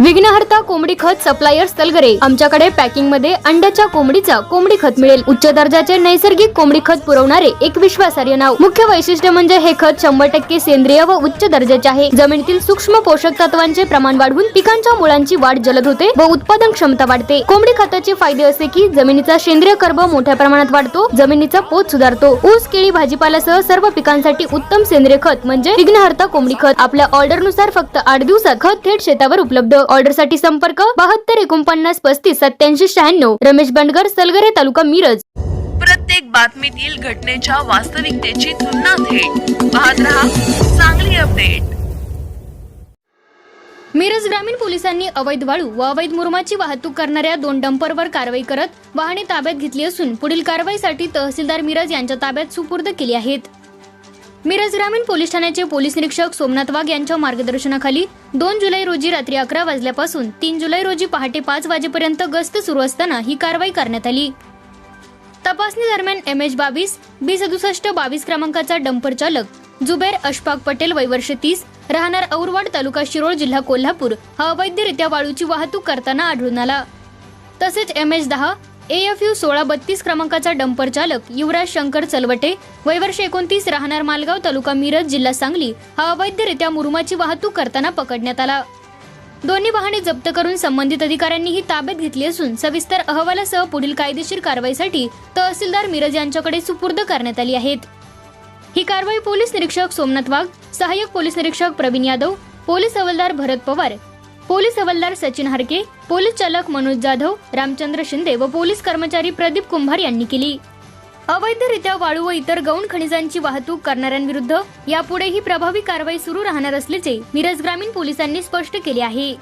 विघ्नहर्ता कोंबडी खत सप्लायर तलगरे। आमच्याकडे पॅकिंग मध्ये अंड्याच्या कोंबडीचा कोंबडी खत मिळेल। उच्च दर्जाचे नैसर्गिक कोंबडी खत पुरवणारे एक विश्वासार्ह नाव। मुख्य वैशिष्ट्य म्हणजे हे खत 100% सेंद्रिय व उच्च दर्जाचे आहे। जमिनीतील सूक्ष्म पोषक तत्वांचे प्रमाण वाढवून पिकांच्या मुळांची वाढ जलद होते व उत्पादन क्षमता वाढते। कोंबडी खताचे फायदे असे की जमिनीचा सेंद्रिय कर्ब मोठ्या प्रमाणात वाढतो, जमिनीचा पोत सुधारतो। ऊस, केळी, भाजीपाल्यासह सर्व पिकांसाठी उत्तम सेंद्रिय खत म्हणजे विघ्नहर्ता कोंबडी खत। आपल्या ऑर्डर नुसार फक्त 8 दिवसात खत थेट शेतावर उपलब्ध। ऑर्डर साठी संपर्क 72 49 35 87 96। रमेश बंडगर, सलगरे, तालुका मिरज। प्रत्येक बातमीतील घटनेच्या वास्तविकतेची तुलना थेट पाहत रहा चांगली अपडेट। मिरज ग्रामीण पोलिसांनी अवैध वाळू व अवैध मुरुमाची वाहतूक करणाऱ्या 2 डंपरवर कारवाई करत वाहने ताब्यात घेतली असून पुढील कारवाईसाठी तहसीलदार मिरज यांच्या ताब्यात सुपूर्द केली आहेत। मिरज ग्रामीण पोलीस ठाण्याचे पोलीस निरीक्षक सोमनाथ वाघ यांच्या मार्गदर्शनाखाली 2 जुलै रोजी रात्री 11 वाजल्यापासून 3 जुलै रोजी पहाटे 5 वाजेपर्यंत गस्त सुरू असताना ही कारवाई करण्यात आली। तपासणी दरम्यान MH22 B67 22 क्रमांकाचा डंपर चालक जुबेर अशफाक पटेल वय वर्ष 30 राहणार औरवाड तालुका शिरोळ जिल्हा कोल्हापूर हा अवैधरित्या वाळूची वाहतूक करताना आढळून आला। तसेच MH10 AFU 1632 क्रमांकाचा डंपर चालक युवराज शंकर चलवटे वय वर्ष 29 राहणार मालगाव तालुका मिरज जिल्हा सांगली हा अवैधरित्या मुरुमाची वाहतूक करताना पकडण्यात आला। दोन्ही वाहने जप्त करून संबंधित अधिकाऱ्यांनीही ताब्यात घेतली असून सविस्तर अहवालासह पुढील कायदेशीर कारवाईसाठी तहसीलदार मिरज यांच्याकडे सुपूर्द करण्यात आली आहेत। ही कारवाई पोलीस निरीक्षक सोमनाथ वाघ, सहाय्यक पोलीस निरीक्षक प्रवीण यादव, पोलीस हवालदार भरत पवार, पोलीस हवालदार सचिन हारके, पोलीस चालक मनोज जाधव, रामचंद्र शिंदे व पोलीस कर्मचारी प्रदीप कुंभार यांनी केली। अवैधरित्या वाळू व इतर गौण खनिजांची वाहतूक करणाऱ्यांविरुद्ध यापुढेही प्रभावी कारवाई सुरू राहणार असल्याचे मिरज ग्रामीण पोलिसांनी स्पष्ट केले आहे।